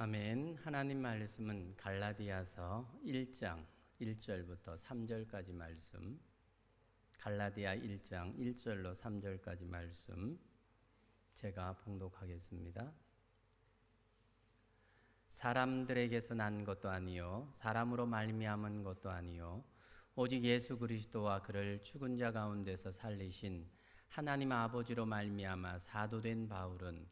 아멘. 하나님 말씀은 갈라디아서 1장 1절부터 3절까지 말씀, 갈라디아 1장 1절로 3절까지 말씀 제가 봉독하겠습니다. 사람들에게서 난 것도 아니요 사람으로 말미암은 것도 아니요 오직 예수 그리스도와 그를 죽은 자 가운데서 살리신 하나님 아버지로 말미암아 사도된 바울은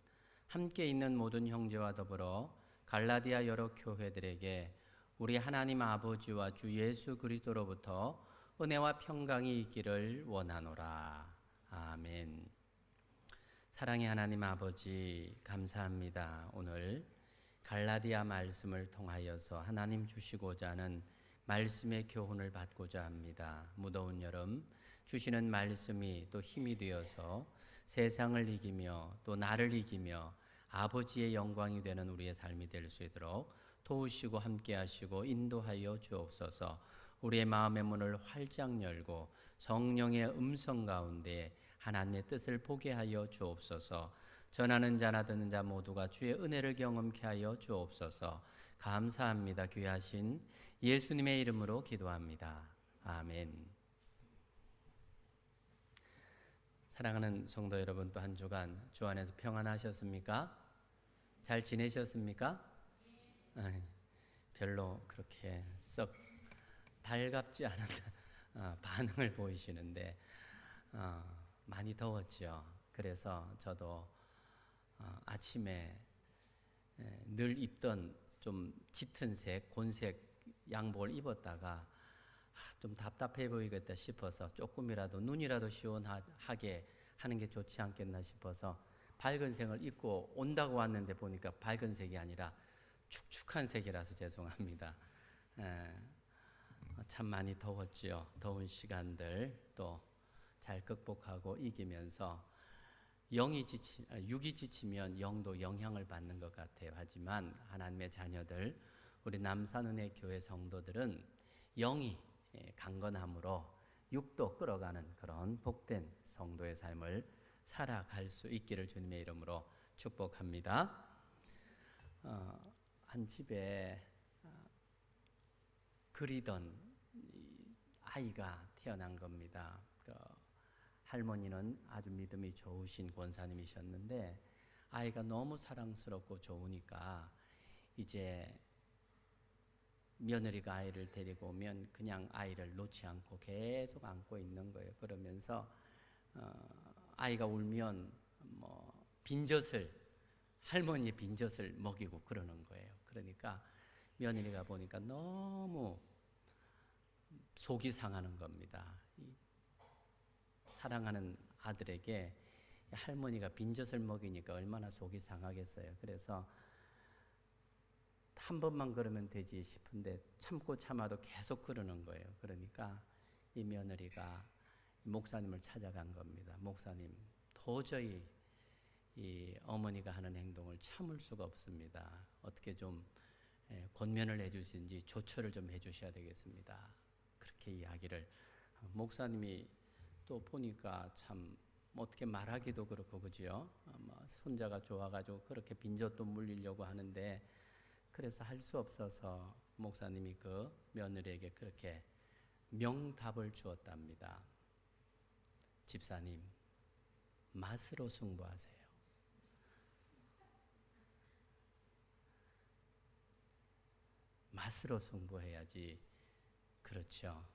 함께 있는 모든 형제와 더불어 갈라디아 여러 교회들에게 우리 하나님 아버지와 주 예수 그리스도로부터 은혜와 평강이 있기를 원하노라. 아멘. 사랑의 하나님 아버지, 감사합니다. 오늘 갈라디아 말씀을 통하여서 하나님 주시고자 하는 말씀의 교훈을 받고자 합니다. 무더운 여름 주시는 말씀이 또 힘이 되어서 세상을 이기며 또 나를 이기며 아버지의 영광이 되는 우리의 삶이 될 수 있도록 도우시고 함께 하시고 인도하여 주옵소서. 우리의 마음의 문을 활짝 열고 성령의 음성 가운데 하나님의 뜻을 보게 하여 주옵소서. 전하는 자나 듣는 자 모두가 주의 은혜를 경험케 하여 주옵소서. 감사합니다. 귀하신 예수님의 이름으로 기도합니다. 아멘. 사랑하는 성도 여러분, 또 한 주간 주 안에서 평안하셨습니까? 잘 지내셨습니까? 별로 그렇게 썩 달갑지 않은 반응을 보이시는데 많이 더웠죠. 그래서 저도 아침에 늘 입던 좀 짙은 색, 곤색 양복을 입었다가 좀 답답해 보이겠다 싶어서 조금이라도 눈이라도 시원하게 하는 게 좋지 않겠나 싶어서 밝은 색을 입고 온다고 왔는데 보니까 밝은 색이 아니라 축축한 색이라서 죄송합니다. 참 많이 더웠지요. 더운 시간들 또 잘 극복하고 이기면서 육이 지치면 영도 영향을 받는 것 같아요. 하지만 하나님의 자녀들, 우리 남산은혜 교회 성도들은 영이 강건함으로 육도 끌어가는 그런 복된 성도의 삶을 살아갈 수 있기를 주님의 이름으로 축복합니다. 한 집에 그리던 아이가 태어난 겁니다. 할머니는 아주 믿음이 좋으신 권사님이셨는데 아이가 너무 사랑스럽고 좋으니까 이제 며느리가 아이를 데리고 오면 그냥 아이를 놓지 않고 계속 안고 있는 거예요. 그러면서 아이가 울면 할머니의 빈젖을 먹이고 그러는 거예요. 그러니까 며느리가 보니까 너무 속이 상하는 겁니다. 사랑하는 아들에게 할머니가 빈젖을 먹이니까 얼마나 속이 상하겠어요. 그래서 한 번만 그러면 되지 싶은데 참고 참아도 계속 그러는 거예요. 그러니까 이 며느리가 목사님을 찾아간 겁니다. 목사님, 도저히 이 어머니가 하는 행동을 참을 수가 없습니다. 어떻게 좀 권면을 해주시는지 조처를 좀 해주셔야 되겠습니다. 그렇게 이야기를 목사님이 또 보니까 참 어떻게 말하기도 그렇고 그죠? 손자가 좋아가지고 그렇게 빈젖도 물리려고 하는데 그래서 할 수 없어서 목사님이 그 며느리에게 그렇게 명답을 주었답니다. 집사님, 맛으로 승부하세요. 맛으로 승부해야지. 그렇죠.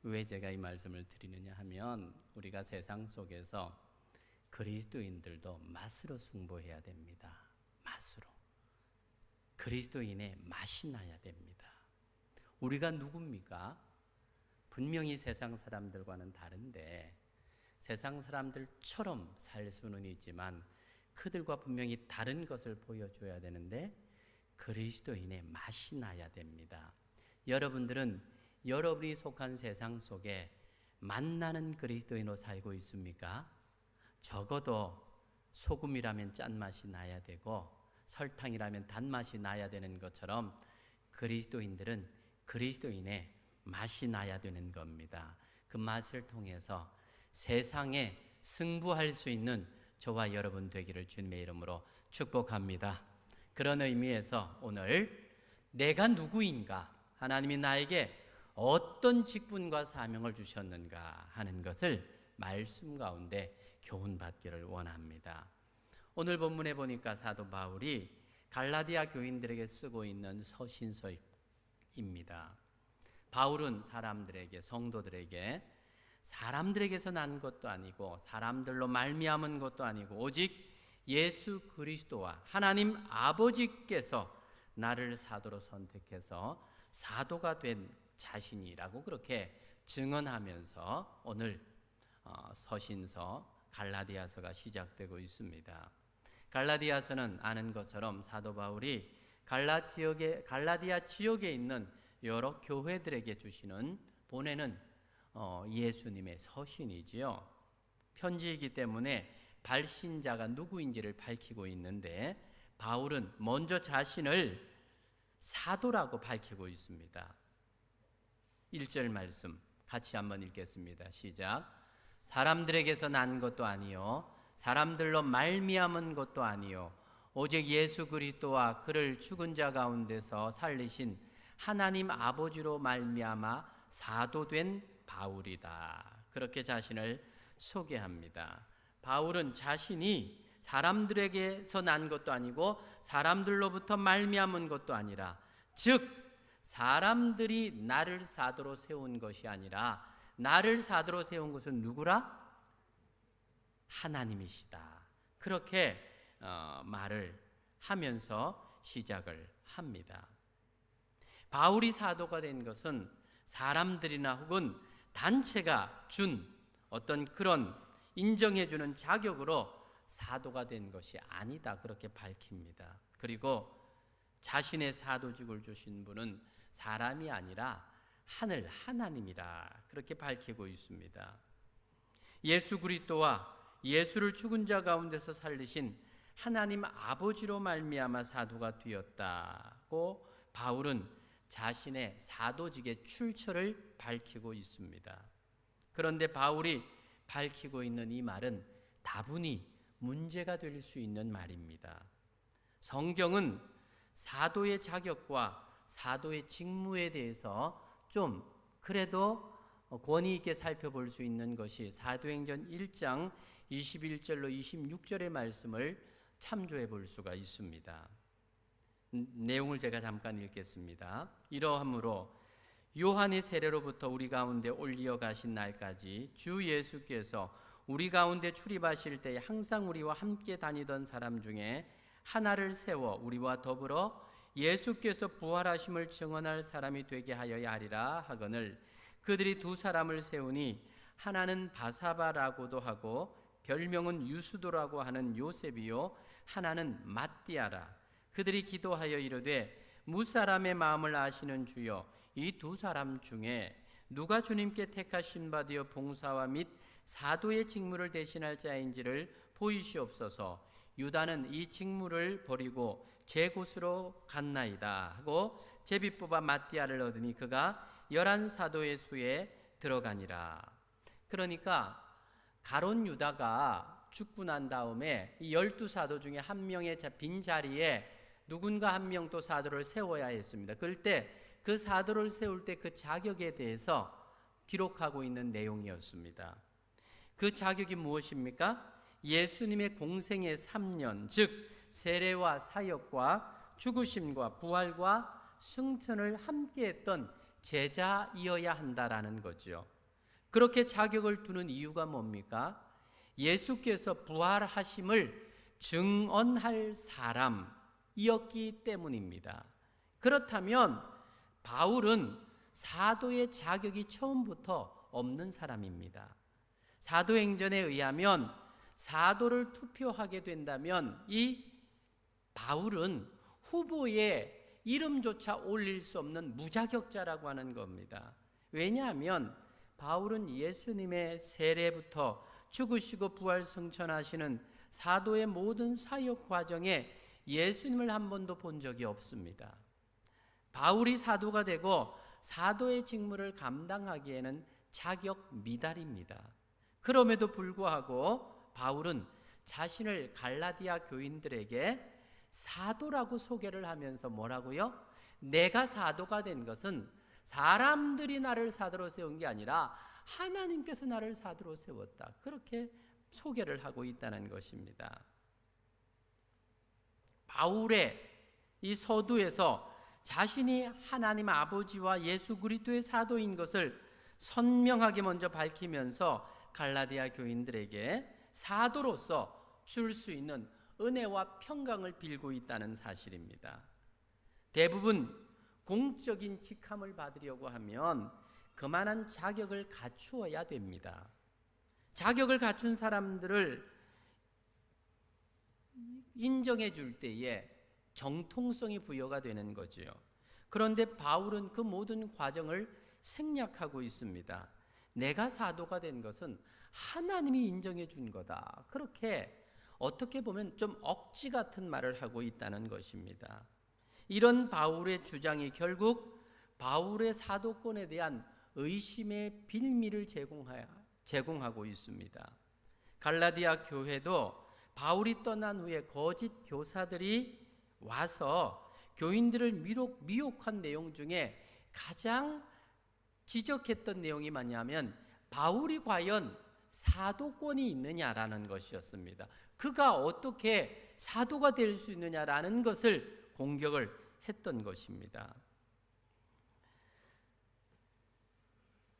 왜 제가 이 말씀을 드리느냐 하면 우리가 세상 속에서 그리스도인들도 맛으로 승부해야 됩니다. 맛으로. 그리스도인의 맛이 나야 됩니다. 우리가 누굽니까? 분명히 세상 사람들과는 다른데 세상 사람들처럼 살 수는 있지만 그들과 분명히 다른 것을 보여줘야 되는데 그리스도인의 맛이 나야 됩니다. 여러분들은 여러분이 속한 세상 속에 맛나는 그리스도인으로 살고 있습니까? 적어도 소금이라면 짠맛이 나야 되고 설탕이라면 단맛이 나야 되는 것처럼 그리스도인들은 그리스도인의 맛이 나야 되는 겁니다. 그 맛을 통해서 세상에 승부할 수 있는 저와 여러분 되기를 주님의 이름으로 축복합니다. 그런 의미에서 오늘 내가 누구인가, 하나님이 나에게 어떤 직분과 사명을 주셨는가 하는 것을 말씀 가운데 교훈받기를 원합니다. 오늘 본문에 보니까 사도 바울이 갈라디아 교인들에게 쓰고 있는 서신서입니다. 바울은 사람들에게, 성도들에게 사람들에게서 난 것도 아니고 사람들로 말미암은 것도 아니고 오직 예수 그리스도와 하나님 아버지께서 나를 사도로 선택해서 사도가 된 자신이라고 그렇게 증언하면서 오늘 서신서 갈라디아서가 시작되고 있습니다. 갈라디아서는 아는 것처럼 사도 바울이 갈라디아 지역에 있는 여러 교회들에게 보내는 예수님의 서신이지요. 편지이기 때문에 발신자가 누구인지를 밝히고 있는데 바울은 먼저 자신을 사도라고 밝히고 있습니다. 1절 말씀 같이 한번 읽겠습니다. 시작. 사람들에게서 난 것도 아니요 사람들로 말미암은 것도 아니요 오직 예수 그리스도와 그를 죽은 자 가운데서 살리신 하나님 아버지로 말미암아 사도된 바울이다. 그렇게 자신을 소개합니다. 바울은 자신이 사람들에게서 난 것도 아니고 사람들로부터 말미암은 것도 아니라 즉 사람들이 나를 사도로 세운 것이 아니라 나를 사도로 세운 것은 누구라? 하나님이시다. 그렇게 말을 하면서 시작을 합니다. 바울이 사도가 된 것은 사람들이나 혹은 단체가 준 어떤 그런 인정해주는 자격으로 사도가 된 것이 아니다. 그렇게 밝힙니다. 그리고 자신의 사도직을 주신 분은 사람이 아니라 하늘 하나님이라 그렇게 밝히고 있습니다. 예수 그리스도와 예수를 죽은 자 가운데서 살리신 하나님 아버지로 말미암아 사도가 되었다고 바울은 자신의 사도직의 출처를 밝히고 있습니다. 그런데 바울이 밝히고 있는 이 말은 다분히 문제가 될 수 있는 말입니다. 성경은 사도의 자격과 사도의 직무에 대해서 좀 그래도 권위 있게 살펴볼 수 있는 것이 사도행전 1장 21절로 26절의 말씀을 참조해 볼 수가 있습니다. 내용을 제가 잠깐 읽겠습니다. 이러함으로 요한의 세례로부터 우리 가운데 올리어 가신 날까지 주 예수께서 우리 가운데 출입하실 때에 항상 우리와 함께 다니던 사람 중에 하나를 세워 우리와 더불어 예수께서 부활하심을 증언할 사람이 되게 하여야 하리라 하거늘 그들이 두 사람을 세우니 하나는 바사바라고도 하고 별명은 유수도라고 하는 요셉이요 하나는 matti아라. 그들이 기도하여 이르되 무사람의 마음을 아시는 주여 이 두 사람 중에 누가 주님께 택하신 바 되어 봉사와 및 사도의 직무를 대신할 자인지를 보이시옵소서. 유다는 이 직무를 버리고 제 곳으로 갔나이다 하고 제비 뽑아 matti아를 얻으니 그가 11 사도의 수에 들어가니라. 그러니까 가론 유다가 죽고 난 다음에 이 12사도 중에 한 명의 빈 자리에 누군가 한 명 또 사도를 세워야 했습니다. 그럴 때 그 사도를 세울 때 그 자격에 대해서 기록하고 있는 내용이었습니다. 그 자격이 무엇입니까? 예수님의 공생의 3년, 즉 세례와 사역과 죽으심과 부활과 승천을 함께했던 제자이어야 한다라는 거죠. 그렇게 자격을 두는 이유가 뭡니까? 예수께서 부활하심을 증언할 사람이었기 때문입니다. 그렇다면 바울은 사도의 자격이 처음부터 없는 사람입니다. 사도행전에 의하면 사도를 투표하게 된다면 이 바울은 후보에 이름조차 올릴 수 없는 무자격자라고 하는 겁니다. 왜냐하면 바울은 예수님의 세례부터 죽으시고 부활 승천하시는 사도의 모든 사역 과정에 예수님을 한 번도 본 적이 없습니다. 바울이 사도가 되고 사도의 직무를 감당하기에는 자격 미달입니다. 그럼에도 불구하고 바울은 자신을 갈라디아 교인들에게 사도라고 소개를 하면서 뭐라고요? 내가 사도가 된 것은 사람들이 나를 사도로 세운 게 아니라 하나님께서 나를 사도로 세웠다. 그렇게 소개를 하고 있다는 것입니다. 바울의 이 서두에서 자신이 하나님 아버지와 예수 그리스도의 사도인 것을 선명하게 먼저 밝히면서 갈라디아 교인들에게 사도로서 줄 수 있는 은혜와 평강을 빌고 있다는 사실입니다. 대부분 공적인 직함을 받으려고 하면 그만한 자격을 갖추어야 됩니다. 자격을 갖춘 사람들을 인정해 줄 때에 정통성이 부여가 되는 거죠. 그런데 바울은 그 모든 과정을 생략하고 있습니다. 내가 사도가 된 것은 하나님이 인정해 준 거다. 그렇게 어떻게 보면 좀 억지 같은 말을 하고 있다는 것입니다. 이런 바울의 주장이 결국 바울의 사도권에 대한 의심의 빌미를 제공하고 있습니다. 갈라디아 교회도 바울이 떠난 후에 거짓 교사들이 와서 교인들을 미혹한 내용 중에 가장 지적했던 내용이 뭐냐면 바울이 과연 사도권이 있느냐라는 것이었습니다. 그가 어떻게 사도가 될 수 있느냐라는 것을 공격을 했던 것입니다.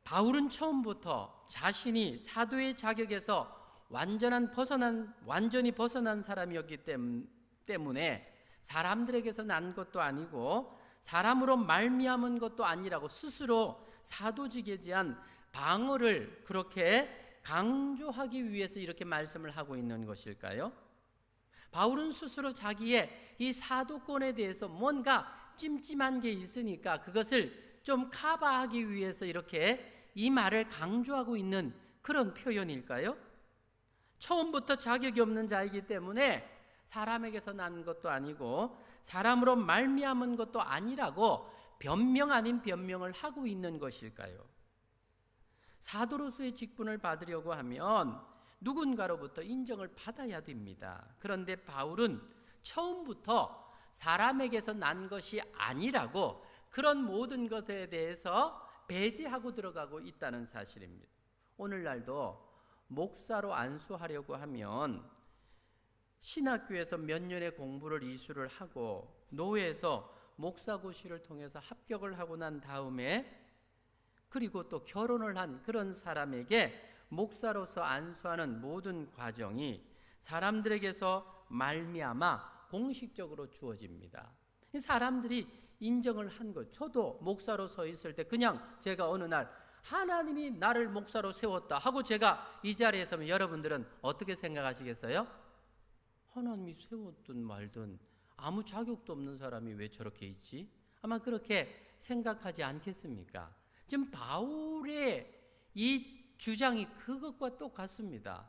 바울은 처음부터 자신이 사도의 자격에서 완전히 벗어난 사람이었기 때문에 사람들에게서 난 것도 아니고 사람으로 말미암은 것도 아니라고 스스로 사도직에 대한 방어를 그렇게 강조하기 위해서 이렇게 말씀을 하고 있는 것일까요? 바울은 스스로 자기의 이 사도권에 대해서 뭔가 찜찜한 게 있으니까 그것을 좀 커버하기 위해서 이렇게 이 말을 강조하고 있는 그런 표현일까요? 처음부터 자격이 없는 자이기 때문에 사람에게서 난 것도 아니고 사람으로 말미암은 것도 아니라고 변명 아닌 변명을 하고 있는 것일까요? 사도로서의 직분을 받으려고 하면 누군가로부터 인정을 받아야 됩니다. 그런데 바울은 처음부터 사람에게서 난 것이 아니라고 그런 모든 것에 대해서 배제하고 들어가고 있다는 사실입니다. 오늘날도 목사로 안수하려고 하면 신학교에서 몇 년의 공부를 이수를 하고 노회에서 목사고시를 통해서 합격을 하고 난 다음에 그리고 또 결혼을 한 그런 사람에게 목사로서 안수하는 모든 과정이 사람들에게서 말미암아 공식적으로 주어집니다. 사람들이 인정을 한 것. 저도 목사로 서 있을 때 그냥 제가 어느 날 하나님이 나를 목사로 세웠다 하고 제가 이 자리에 서면 여러분들은 어떻게 생각하시겠어요? 하나님이 세웠든 말든 아무 자격도 없는 사람이 왜 저렇게 있지? 아마 그렇게 생각하지 않겠습니까? 지금 바울의 이 주장이 그것과 똑같습니다.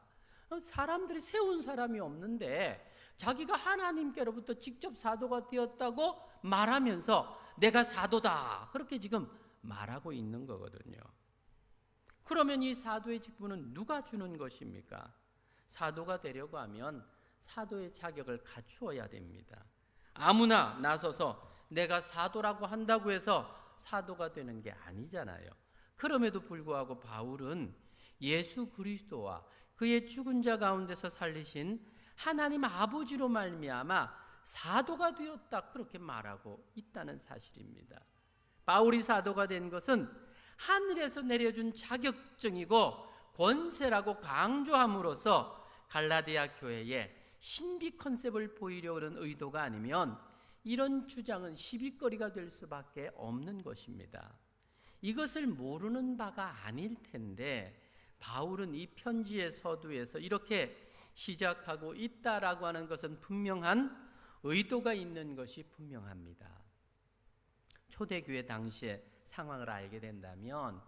사람들이 세운 사람이 없는데 자기가 하나님께로부터 직접 사도가 되었다고 말하면서 내가 사도다 그렇게 지금 말하고 있는 거거든요. 그러면 이 사도의 직분은 누가 주는 것입니까? 사도가 되려고 하면 사도의 자격을 갖추어야 됩니다. 아무나 나서서 내가 사도라고 한다고 해서 사도가 되는 게 아니잖아요. 그럼에도 불구하고 바울은 예수 그리스도와 그의 죽은 자 가운데서 살리신 하나님 아버지로 말미암아 사도가 되었다 그렇게 말하고 있다는 사실입니다. 바울이 사도가 된 것은 하늘에서 내려준 자격증이고 권세라고 강조함으로써 갈라디아 교회에 신비 컨셉을 보이려는 의도가 아니면 이런 주장은 시비거리가 될 수밖에 없는 것입니다. 이것을 모르는 바가 아닐 텐데 바울은 이 편지의 서두에서 이렇게 시작하고 있다라고 하는 것은 분명한 의도가 있는 것이 분명합니다. 초대교회 당시의 상황을 알게 된다면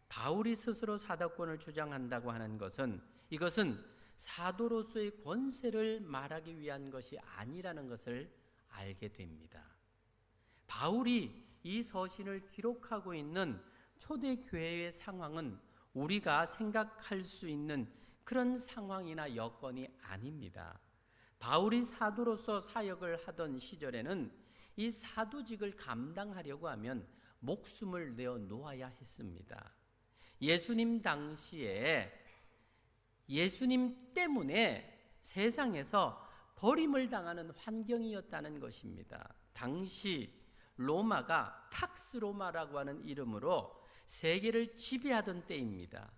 바울이 스스로 사도권을 주장한다고 하는 것은 이것은 사도로서의 권세를 말하기 위한 것이 아니라는 것을 알게 됩니다. 바울이 이 서신을 기록하고 있는 초대교회의 상황은 우리가 생각할 수 있는 그런 상황이나 여건이 아닙니다. 바울이 사도로서 사역을 하던 시절에는 이 사도직을 감당하려고 하면 목숨을 내어 놓아야 했습니다. 예수님 당시에 예수님 때문에 세상에서 버림을 당하는 환경이었다는 것입니다. 당시 로마가 팍스 로마라고 하는 이름으로 세계를 지배하던 때입니다.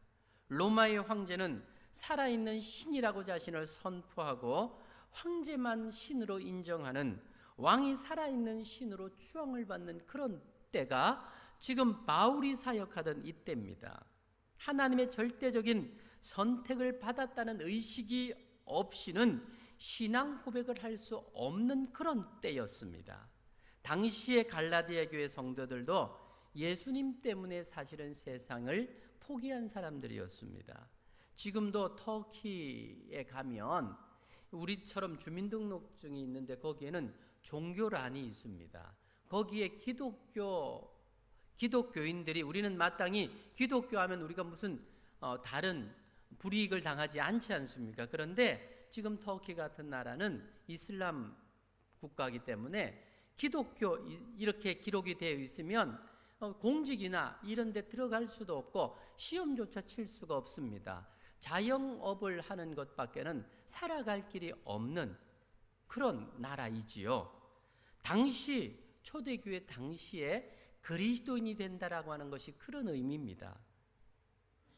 로마의 황제는 살아있는 신이라고 자신을 선포하고 황제만 신으로 인정하는, 왕이 살아있는 신으로 추앙을 받는 그런 때가 지금 바울이 사역하던 이때입니다. 하나님의 절대적인 선택을 받았다는 의식이 없이는 신앙 고백을 할 수 없는 그런 때였습니다. 당시의 갈라디아 교회 성도들도 예수님 때문에 사실은 세상을 포기한 사람들이었습니다. 지금도 터키에 가면 우리처럼 주민등록증이 있는데 거기에는 종교란이 있습니다. 거기에 기독교인들이, 우리는 마땅히 기독교 하면 우리가 무슨 다른 불이익을 당하지 않지 않습니까? 그런데 지금 터키 같은 나라는 이슬람 국가이기 때문에 기독교 이렇게 기록이 되어 있으면 공직이나 이런 데 들어갈 수도 없고 시험조차 칠 수가 없습니다. 자영업을 하는 것밖에는 살아갈 길이 없는 그런 나라이지요. 당시 초대교회 당시에 그리스도인이 된다라고 하는 것이 그런 의미입니다.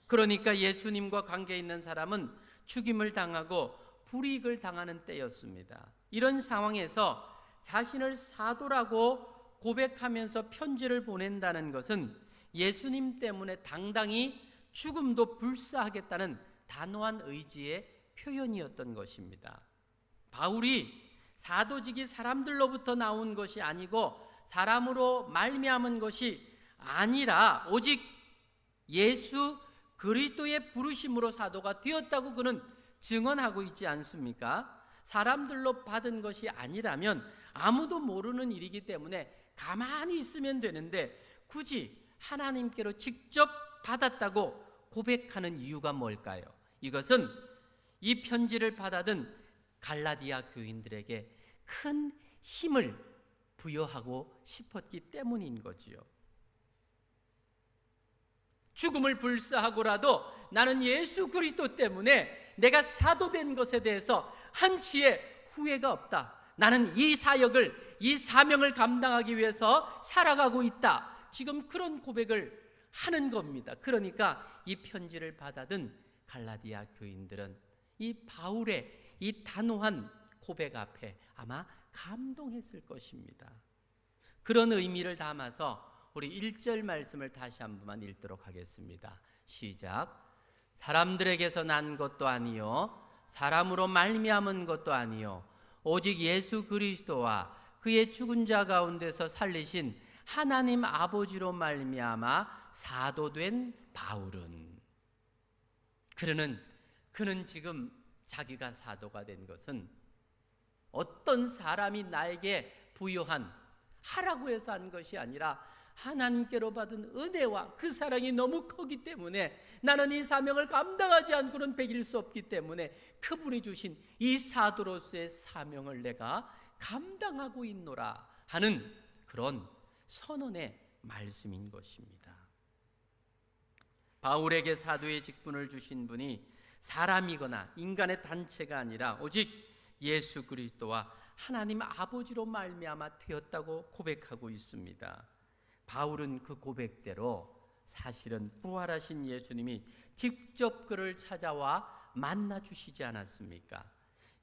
그러니까 예수님과 관계 있는 사람은 죽임을 당하고 불이익을 당하는 때였습니다. 이런 상황에서 자신을 사도라고 고백하면서 편지를 보낸다는 것은 예수님 때문에 당당히 죽음도 불사하겠다는 단호한 의지의 표현이었던 것입니다. 바울이 사도직이 사람들로부터 나온 것이 아니고 사람으로 말미암은 것이 아니라 오직 예수 그리스도의 부르심으로 사도가 되었다고 그는 증언하고 있지 않습니까? 사람들로 받은 것이 아니라면 아무도 모르는 일이기 때문에 가만히 있으면 되는데 굳이 하나님께로 직접 받았다고 고백하는 이유가 뭘까요? 이것은 이 편지를 받아든 갈라디아 교인들에게 큰 힘을 부여하고 싶었기 때문인 거지요. 죽음을 불사하고라도 나는 예수 그리스도 때문에 내가 사도된 것에 대해서 한치의 후회가 없다. 나는 이 사역을, 이 사명을 감당하기 위해서 살아가고 있다. 지금 그런 고백을 하는 겁니다. 그러니까 이 편지를 받아든 갈라디아 교인들은 이 바울의 이 단호한 고백 앞에 아마 감동했을 것입니다. 그런 의미를 담아서 우리 1절 말씀을 다시 한 번만 읽도록 하겠습니다. 시작. 사람들에게서 난 것도 아니요 사람으로 말미암은 것도 아니요 오직 예수 그리스도와 그의 죽은 자 가운데서 살리신 하나님 아버지로 말미암아 사도된 바울은. 그는 지금 자기가 사도가 된 것은 어떤 사람이 나에게 부여한, 하라고 해서 한 것이 아니라 하나님께로 받은 은혜와 그 사랑이 너무 크기 때문에 나는 이 사명을 감당하지 않고는 베길 수 없기 때문에 그분이 주신 이 사도로서의 사명을 내가 감당하고 있노라 하는 그런 선언의 말씀인 것입니다. 바울에게 사도의 직분을 주신 분이 사람이거나 인간의 단체가 아니라 오직 예수 그리스도와 하나님 아버지로 말미암아 되었다고 고백하고 있습니다. 바울은 그 고백대로 사실은 부활하신 예수님이 직접 그를 찾아와 만나 주시지 않았습니까?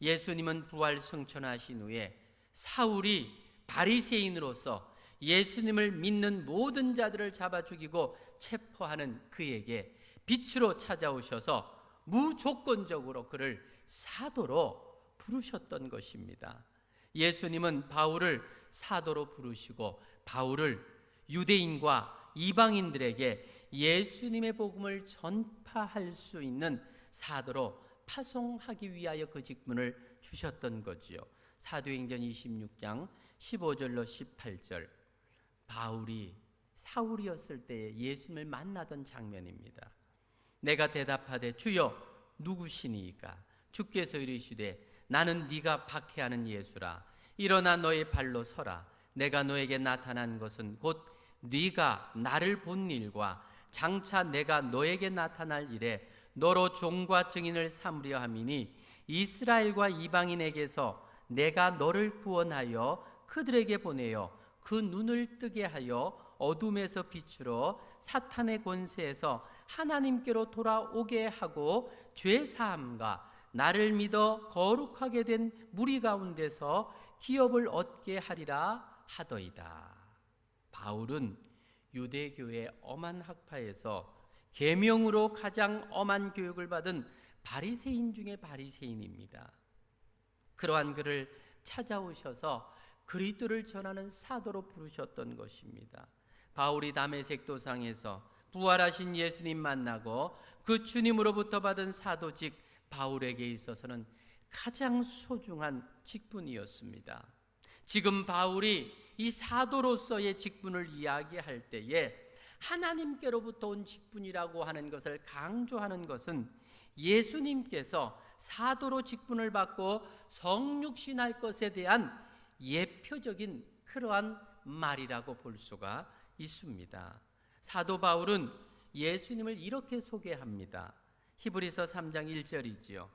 예수님은 부활 승천하신 후에 사울이 바리새인으로서 예수님을 믿는 모든 자들을 잡아 죽이고 체포하는 그에게 빛으로 찾아오셔서 무조건적으로 그를 사도로 부르셨던 것입니다. 예수님은 바울을 사도로 부르시고 바울을 유대인과 이방인들에게 예수님의 복음을 전파할 수 있는 사도로 파송하기 위하여 그 직분을 주셨던 거지요. 사도행전 26장 15절로 18절, 바울이 사울이었을 때에 예수님을 만나던 장면입니다. 내가 대답하되 주여 누구시니이까? 주께서 이르시되 나는 네가 박해하는 예수라. 일어나 너의 발로 서라. 내가 너에게 나타난 것은 곧 네가 나를 본 일과 장차 내가 너에게 나타날 일에 너로 종과 증인을 삼으려 함이니 이스라엘과 이방인에게서 내가 너를 구원하여 그들에게 보내어 그 눈을 뜨게 하여 어둠에서 빛으로 사탄의 권세에서 하나님께로 돌아오게 하고 죄사함과 나를 믿어 거룩하게 된 무리 가운데서 기업을 얻게 하리라 하더이다. 바울은 유대교의 엄한 학파에서 계명으로 가장 엄한 교육을 받은 바리새인 중에 바리새인입니다. 그러한 그를 찾아오셔서 그리스도를 전하는 사도로 부르셨던 것입니다. 바울이 다메섹 도상에서 부활하신 예수님 만나고 그 주님으로부터 받은 사도직 바울에게 있어서는 가장 소중한 직분이었습니다. 지금 바울이 이 사도로서의 직분을 이야기할 때에 하나님께로부터 온 직분이라고 하는 것을 강조하는 것은 예수님께서 사도로 직분을 받고 성육신할 것에 대한 예표적인 그러한 말이라고 볼 수가 있습니다. 사도 바울은 예수님을 이렇게 소개합니다. 히브리서 3장 1절이지요.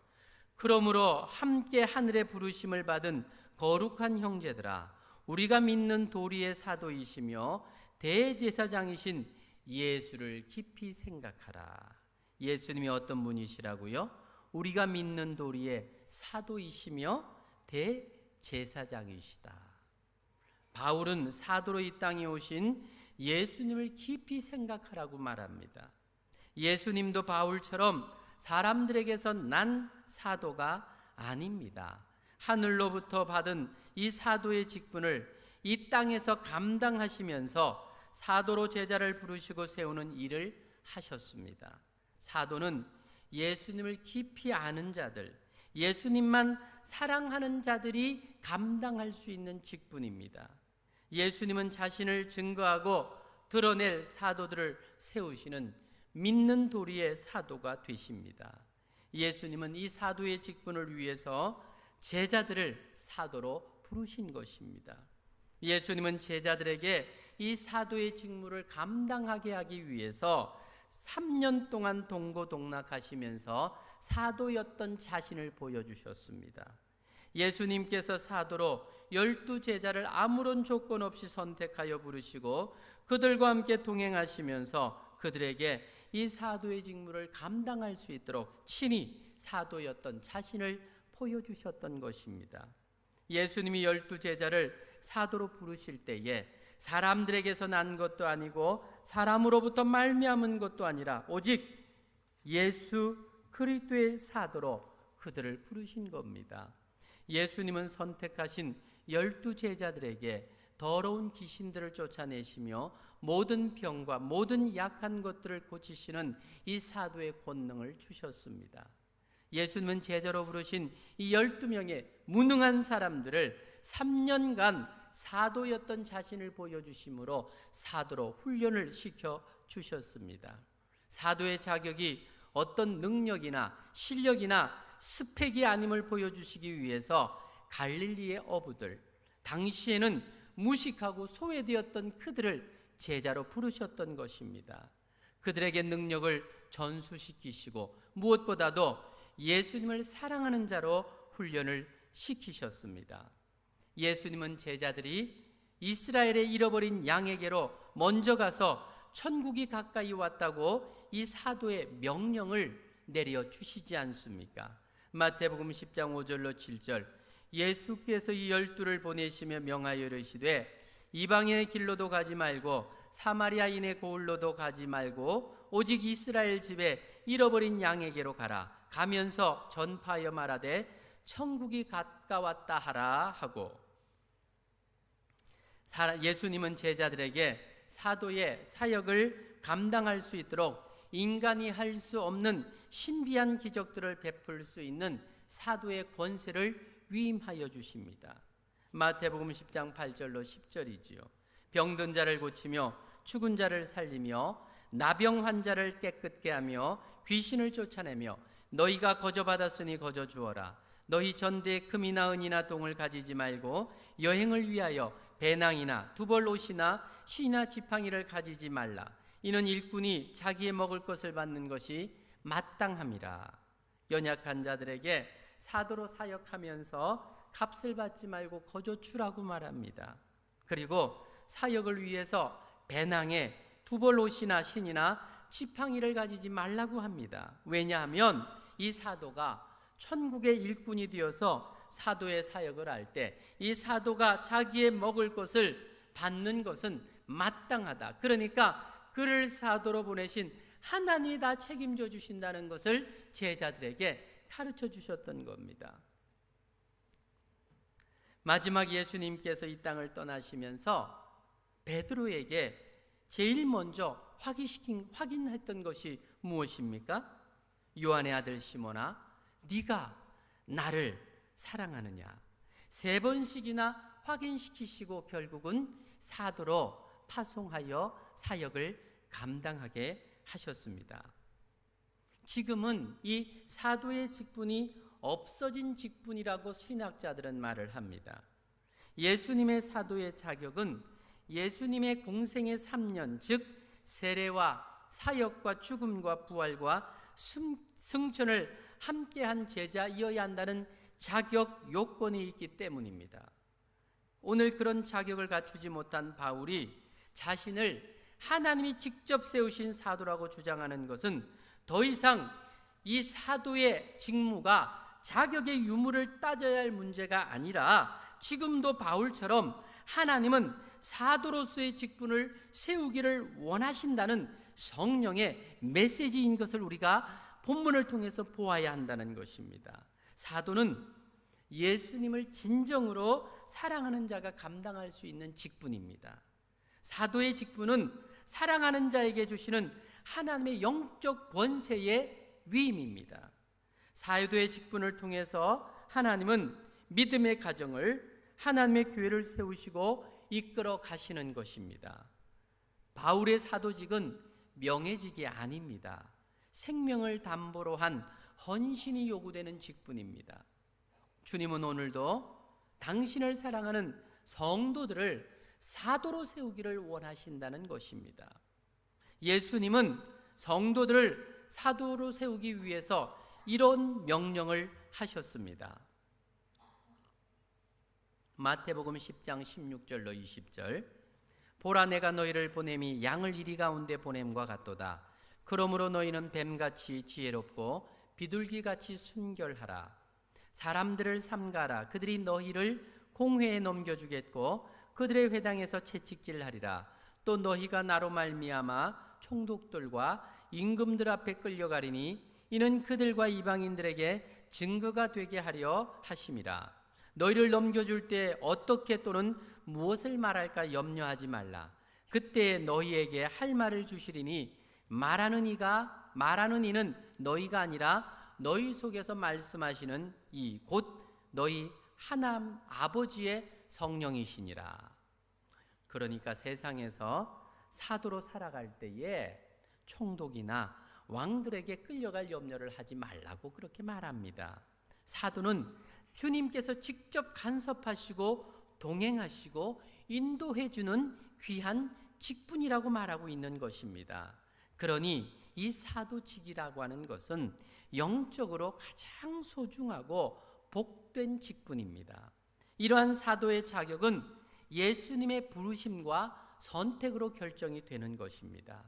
그러므로 함께 하늘의 부르심을 받은 거룩한 형제들아, 우리가 믿는 도리의 사도이시며 대제사장이신 예수를 깊이 생각하라. 예수님이 어떤 분이시라고요? 우리가 믿는 도리의 사도이시며 대제사장이시다. 바울은 사도로 이 땅에 오신 예수님을 깊이 생각하라고 말합니다. 예수님도 바울처럼 사람들에게서 난 사도가 아닙니다. 하늘로부터 받은 이 사도의 직분을 이 땅에서 감당하시면서 사도로 제자를 부르시고 세우는 일을 하셨습니다. 사도는 예수님을 깊이 아는 자들, 예수님만 사랑하는 자들이 감당할 수 있는 직분입니다. 예수님은 자신을 증거하고 드러낼 사도들을 세우시는 믿는 도리의 사도가 되십니다. 예수님은 이 사도의 직분을 위해서 제자들을 사도로 부르신 것입니다. 예수님은 제자들에게 이 사도의 직무를 감당하게 하기 위해서 3년 동안 동고동락하시면서 사도였던 자신을 보여주셨습니다. 예수님께서 사도로 12제자를 아무런 조건 없이 선택하여 부르시고 그들과 함께 동행하시면서 그들에게 이 사도의 직무를 감당할 수 있도록 친히 사도였던 자신을 보여주셨던 것입니다. 예수님이 12제자를 사도로 부르실 때에 사람들에게서 난 것도 아니고 사람으로부터 말미암은 것도 아니라 오직 예수 그리스도의 사도로 그들을 부르신 겁니다. 예수님은 선택하신 12제자들에게 더러운 귀신들을 쫓아내시며 모든 병과 모든 약한 것들을 고치시는 이 사도의 권능을 주셨습니다. 예수님은 제자로 부르신 이 12명의 무능한 사람들을 3년간 사도였던 자신을 보여주심으로 사도로 훈련을 시켜 주셨습니다. 사도의 자격이 어떤 능력이나 실력이나 스펙이 아님을 보여주시기 위해서 갈릴리의 어부들, 당시에는 무식하고 소외되었던 그들을 제자로 부르셨던 것입니다. 그들에게 능력을 전수시키시고 무엇보다도 예수님을 사랑하는 자로 훈련을 시키셨습니다. 예수님은 제자들이 이스라엘의 잃어버린 양에게로 먼저 가서 천국이 가까이 왔다고 이 사도의 명령을 내려 주시지 않습니까? 마태복음 10장 5절로 7절, 예수께서 이 12를 보내시며 명하여 이르시되 이방인의 길로도 가지 말고 사마리아인의 고을로도 가지 말고 오직 이스라엘 집에 잃어버린 양에게로 가라. 가면서 전파하여 말하되 천국이 가까웠다 하라 하고, 예수님은 제자들에게 사도의 사역을 감당할 수 있도록 인간이 할 수 없는 신비한 기적들을 베풀 수 있는 사도의 권세를 위임하여 주십니다. 마태복음 10장 8절로 10절이지요. 병든 자를 고치며 죽은 자를 살리며 나병 환자를 깨끗게 하며 귀신을 쫓아내며 너희가 거저 받았으니 거저 주어라. 너희 전대에 금이나 은이나 동을 가지지 말고 여행을 위하여 배낭이나 두벌 옷이나 시나 지팡이를 가지지 말라. 이는 일꾼이 자기의 먹을 것을 받는 것이 마땅함이라. 연약한 자들에게 사도로 사역하면서 값을 받지 말고 거저 주라고 말합니다. 그리고 사역을 위해서 배낭에 두벌 옷이나 신이나 지팡이를 가지지 말라고 합니다. 왜냐하면 이 사도가 천국의 일꾼이 되어서 사도의 사역을 할 때 이 사도가 자기의 먹을 것을 받는 것은 마땅하다. 그러니까 그를 사도로 보내신 하나님이 다 책임져 주신다는 것을 제자들에게 가르쳐 주셨던 겁니다. 마지막 예수님께서 이 땅을 떠나시면서 베드로에게 제일 먼저 확인했던 것이 무엇입니까? 요한의 아들 시몬아, 네가 나를 사랑하느냐? 3번씩이나 확인시키시고 결국은 사도로 파송하여 사역을 감당하게 하셨습니다. 지금은 이 사도의 직분이 없어진 직분이라고 신학자들은 말을 합니다. 예수님의 사도의 자격은 예수님의 공생의 3년, 즉 세례와 사역과 죽음과 부활과 승천을 함께한 제자이어야 한다는 자격 요건이 있기 때문입니다. 오늘 그런 자격을 갖추지 못한 바울이 자신을 하나님이 직접 세우신 사도라고 주장하는 것은 더 이상 이 사도의 직무가 자격의 유무를 따져야 할 문제가 아니라 지금도 바울처럼 하나님은 사도로서의 직분을 세우기를 원하신다는 성령의 메시지인 것을 우리가 본문을 통해서 보아야 한다는 것입니다. 사도는 예수님을 진정으로 사랑하는 자가 감당할 수 있는 직분입니다. 사도의 직분은 사랑하는 자에게 주시는 하나님의 영적 권세의 위임입니다. 사도의 직분을 통해서 하나님은 믿음의 가정을, 하나님의 교회를 세우시고 이끌어 가시는 것입니다. 바울의 사도직은 명예직이 아닙니다. 생명을 담보로 한 헌신이 요구되는 직분입니다. 주님은 오늘도 당신을 사랑하는 성도들을 사도로 세우기를 원하신다는 것입니다. 예수님은 성도들을 사도로 세우기 위해서 이런 명령을 하셨습니다. 마태복음 10장 16절로 20절. 보라, 내가 너희를 보냄이 양을 이리 가운데 보냄과 같도다. 그러므로 너희는 뱀같이 지혜롭고 비둘기같이 순결하라. 사람들을 삼가라. 그들이 너희를 공회에 넘겨주겠고 그들의 회당에서 채찍질하리라. 또 너희가 나로 말미암아 총독들과 임금들 앞에 끌려가리니 이는 그들과 이방인들에게 증거가 되게 하려 하심이라. 너희를 넘겨줄 때 어떻게 또는 무엇을 말할까 염려하지 말라. 그때 너희에게 할 말을 주시리니 말하는 이는 너희가 아니라 너희 속에서 말씀하시는 이 곧 너희 하나님 아버지의 성령이시니라. 그러니까 세상에서 사도로 살아갈 때에 총독이나 왕들에게 끌려갈 염려를 하지 말라고 그렇게 말합니다. 사도는 주님께서 직접 간섭하시고 동행하시고 인도해주는 귀한 직분이라고 말하고 있는 것입니다. 그러니 이 사도직이라고 하는 것은 영적으로 가장 소중하고 복된 직분입니다. 이러한 사도의 자격은 예수님의 부르심과 선택으로 결정이 되는 것입니다.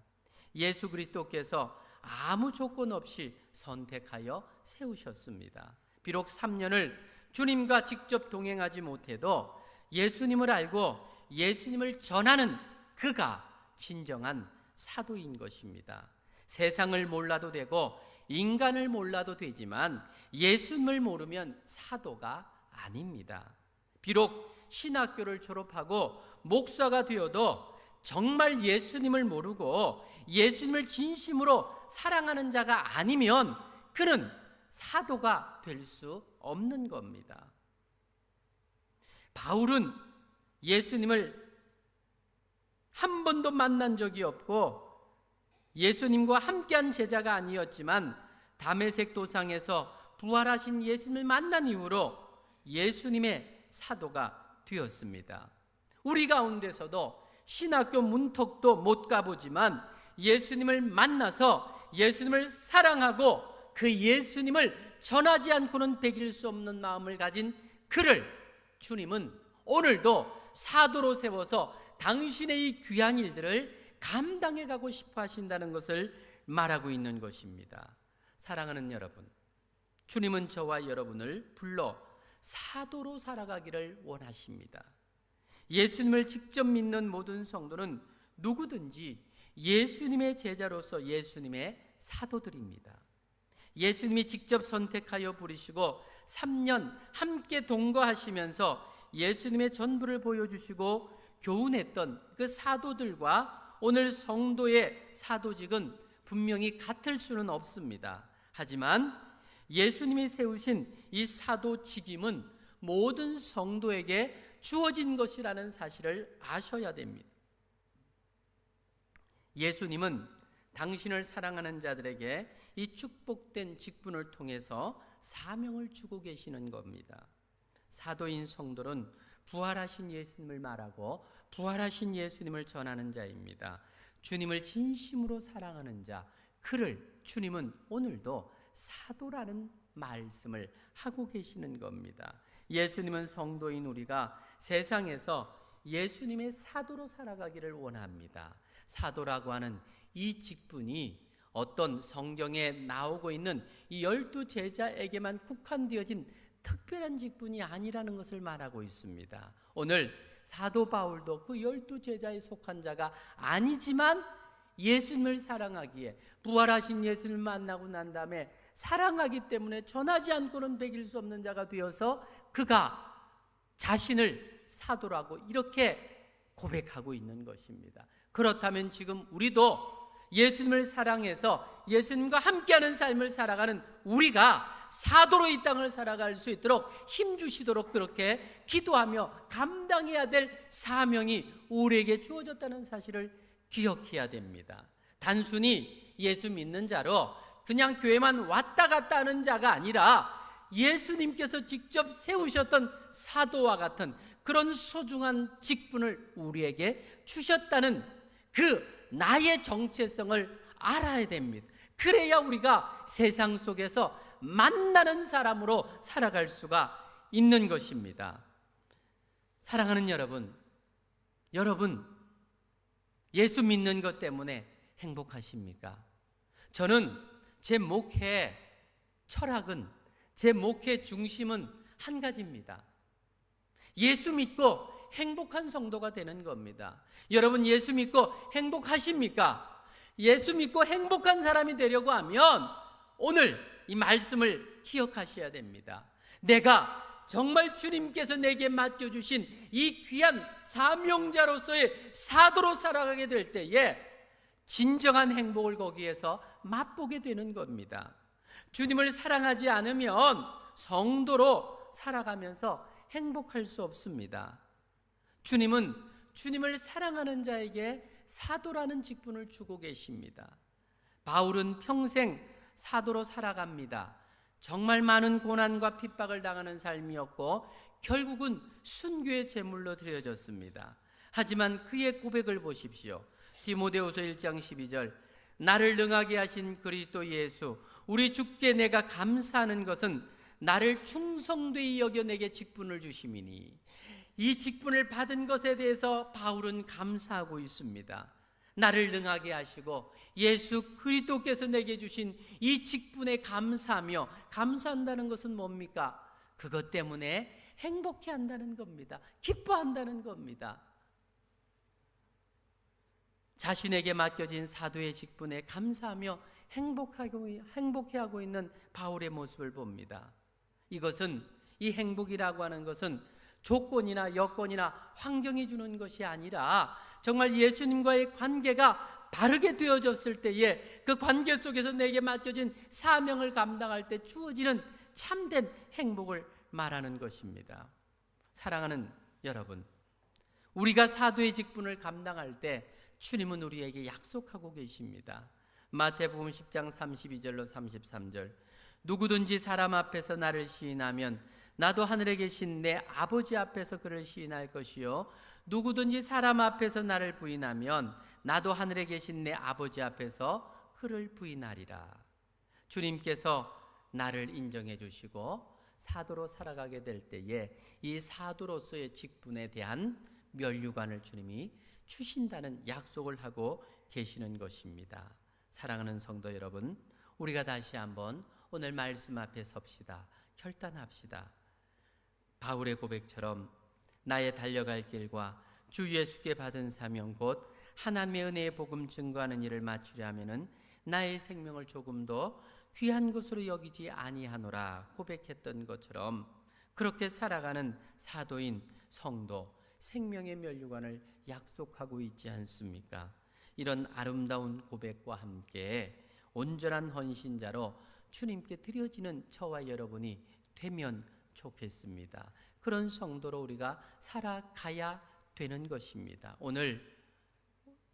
예수 그리스도께서 아무 조건 없이 선택하여 세우셨습니다. 비록 3년을 주님과 직접 동행하지 못해도 예수님을 알고 예수님을 전하는 그가 진정한 사도인 것입니다. 세상을 몰라도 되고 인간을 몰라도 되지만 예수님을 모르면 사도가 아닙니다. 비록 신학교를 졸업하고 목사가 되어도 정말 예수님을 모르고 예수님을 진심으로 사랑하는 자가 아니면 그는 사도가 될 수 없는 겁니다. 바울은 예수님을 한 번도 만난 적이 없고 예수님과 함께한 제자가 아니었지만 다메섹 도상에서 부활하신 예수님을 만난 이후로 예수님의 사도가 되었습니다. 우리 가운데서도 신학교 문턱도 못 가보지만 예수님을 만나서 예수님을 사랑하고 그 예수님을 전하지 않고는 배길 수 없는 마음을 가진 그를 주님은 오늘도 사도로 세워서 당신의 이 귀한 일들을 감당해 가고 싶어 하신다는 것을 말하고 있는 것입니다. 사랑하는 여러분, 주님은 저와 여러분을 불러 사도로 살아가기를 원하십니다. 예수님을 직접 믿는 모든 성도는 누구든지 예수님의 제자로서 예수님의 사도들입니다. 예수님이 직접 선택하여 부르시고 3년 함께 동거하시면서 예수님의 전부를 보여주시고 교훈했던 그 사도들과 오늘 성도의 사도직은 분명히 같을 수는 없습니다. 하지만 예수님이 세우신 이 사도직임은 모든 성도에게 주어진 것이라는 사실을 아셔야 됩니다. 예수님은 당신을 사랑하는 자들에게 이 축복된 직분을 통해서 사명을 주고 계시는 겁니다. 사도인 성도는 부활하신 예수님을 말하고 부활하신 예수님을 전하는 자입니다. 주님을 진심으로 사랑하는 자, 그를 주님은 오늘도 사도라는 말씀을 하고 계시는 겁니다. 예수님은 성도인 우리가 세상에서 예수님의 사도로 살아가기를 원합니다. 사도라고 하는 이 직분이 어떤 성경에 나오고 있는 이 12 제자에게만 국한되어진 특별한 직분이 아니라는 것을 말하고 있습니다. 오늘 사도 바울도 그 12 제자에 속한 자가 아니지만 예수님을 사랑하기에 부활하신 예수님을 만나고 난 다음에 사랑하기 때문에 전하지 않고는 배길 수 없는 자가 되어서 그가 자신을 사도라고 이렇게 고백하고 있는 것입니다. 그렇다면 지금 우리도 예수님을 사랑해서 예수님과 함께하는 삶을 살아가는 우리가 사도로 이 땅을 살아갈 수 있도록 힘주시도록 그렇게 기도하며 감당해야 될 사명이 우리에게 주어졌다는 사실을 기억해야 됩니다. 단순히 예수 믿는 자로 그냥 교회만 왔다 갔다 하는 자가 아니라 예수님께서 직접 세우셨던 사도와 같은 그런 소중한 직분을 우리에게 주셨다는 그 나의 정체성을 알아야 됩니다. 그래야 우리가 세상 속에서 만나는 사람으로 살아갈 수가 있는 것입니다. 사랑하는 여러분, 예수 믿는 것 때문에 행복하십니까? 저는 제 목회 철학은, 제 목회 중심은 한 가지입니다. 예수 믿고 행복한 성도가 되는 겁니다. 여러분, 예수 믿고 행복하십니까? 예수 믿고 행복한 사람이 되려고 하면 오늘 이 말씀을 기억하셔야 됩니다. 내가 정말 주님께서 내게 맡겨주신 이 귀한 사명자로서의 사도로 살아가게 될 때에 진정한 행복을 거기에서 맛보게 되는 겁니다. 주님을 사랑하지 않으면 성도로 살아가면서 행복할 수 없습니다. 주님은 주님을 사랑하는 자에게 사도라는 직분을 주고 계십니다. 바울은 평생 사도로 살아갑니다. 정말 많은 고난과 핍박을 당하는 삶이었고 결국은 순교의 제물로 드려졌습니다. 하지만 그의 고백을 보십시오. 디모데후서 1장 12절, 나를 능하게 하신 그리스도 예수 우리 주께 내가 감사하는 것은 나를 충성되이 여겨 내게 직분을 주심이니. 이 직분을 받은 것에 대해서 바울은 감사하고 있습니다. 나를 능하게 하시고 예수 그리스도께서 내게 주신 이 직분에 감사하며, 감사한다는 것은 뭡니까? 그것 때문에 행복해한다는 겁니다. 기뻐한다는 겁니다. 자신에게 맡겨진 사도의 직분에 감사하며 행복해하고 있는 바울의 모습을 봅니다. 이것은, 이 행복이라고 하는 것은 조건이나 여건이나 환경이 주는 것이 아니라 정말 예수님과의 관계가 바르게 되어졌을 때에 그 관계 속에서 내게 맡겨진 사명을 감당할 때 주어지는 참된 행복을 말하는 것입니다. 사랑하는 여러분, 우리가 사도의 직분을 감당할 때 주님은 우리에게 약속하고 계십니다. 마태복음 10장 32절로 33절. 누구든지 사람 앞에서 나를 시인하면 나도 하늘에 계신 내 아버지 앞에서 그를 시인할 것이요, 누구든지 사람 앞에서 나를 부인하면 나도 하늘에 계신 내 아버지 앞에서 그를 부인하리라. 주님께서 나를 인정해 주시고 사도로 살아가게 될 때에 이 사도로서의 직분에 대한 면류관을 주님이 주신다는 약속을 하고 계시는 것입니다. 사랑하는 성도 여러분, 우리가 다시 한번 오늘 말씀 앞에 섭시다. 결단합시다. 바울의 고백처럼 나의 달려갈 길과 주 예수께 받은 사명 곧 하나님의 은혜의 복음 증거하는 일을 마치려 하면은 나의 생명을 조금도 귀한 것으로 여기지 아니하노라 고백했던 것처럼 그렇게 살아가는 사도인 성도, 생명의 면류관을 약속하고 있지 않습니까? 이런 아름다운 고백과 함께 온전한 헌신자로 주님께 드려지는 저와 여러분이 되면 좋겠습니다. 그런 성도로 우리가 살아가야 되는 것입니다. 오늘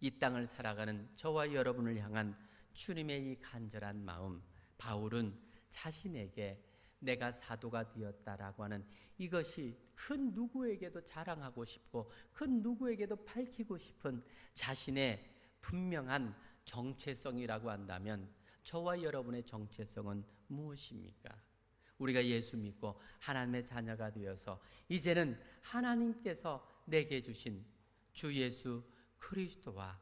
이 땅을 살아가는 저와 여러분을 향한 주님의 이 간절한 마음, 바울은 자신에게 내가 사도가 되었다라고 하는 이것이 그 누구에게도 자랑하고 싶고 그 누구에게도 밝히고 싶은 자신의 분명한 정체성이라고 한다면 저와 여러분의 정체성은 무엇입니까? 우리가 예수 믿고 하나님의 자녀가 되어서 이제는 하나님께서 내게 주신 주 예수 그리스도와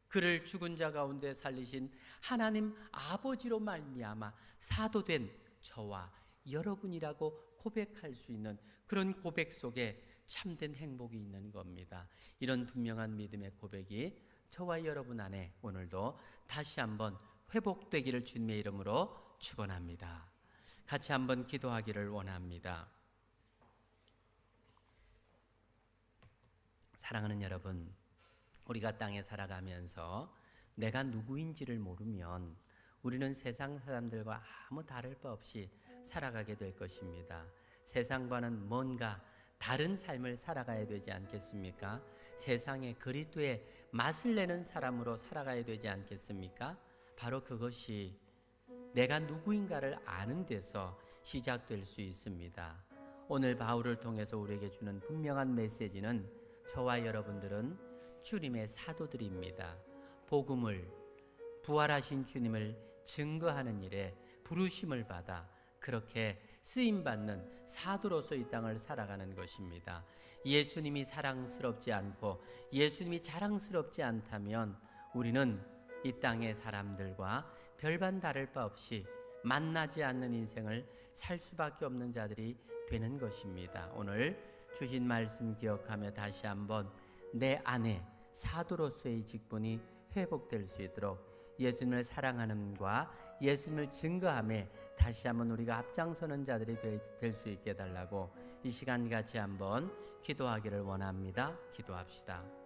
그를 죽은 자 가운데 살리신 하나님 아버지로 말미암아 사도된 저와 여러분이라고 고백할 수 있는 그런 고백 속에 참된 행복이 있는 겁니다. 이런 분명한 믿음의 고백이 저와 여러분 안에 오늘도 다시 한번 회복되기를 주님의 이름으로 축원합니다. 같이 한번 기도하기를 원합니다. 사랑하는 여러분, 우리가 땅에 살아가면서 내가 누구인지를 모르면 우리는 세상 사람들과 아무 다를 바 없이 살아가게 될 것입니다. 세상과는 뭔가 다른 삶을 살아가야 되지 않겠습니까? 세상의 그리스도의 맛을 내는 사람으로 살아가야 되지 않겠습니까? 바로 그것이 내가 누구인가를 아는 데서 시작될 수 있습니다. 오늘 바울을 통해서 우리에게 주는 분명한 메시지는 저와 여러분들은 주님의 사도들입니다. 복음을, 부활하신 주님을 증거하는 일에 부르심을 받아 그렇게 쓰임받는 사도로서 이 땅을 살아가는 것입니다. 예수님이 사랑스럽지 않고 예수님이 자랑스럽지 않다면 우리는 이 땅의 사람들과 별반 다를 바 없이 만나지 않는 인생을 살 수밖에 없는 자들이 되는 것입니다. 오늘 주신 말씀 기억하며 다시 한번 내 안에 사도로서의 직분이 회복될 수 있도록 예수님을 사랑하는과 예수님을 증거함에 다시 한번 우리가 앞장서는 자들이 될 수 있게 해달라고 이 시간 같이 한번 기도하기를 원합니다. 기도합시다.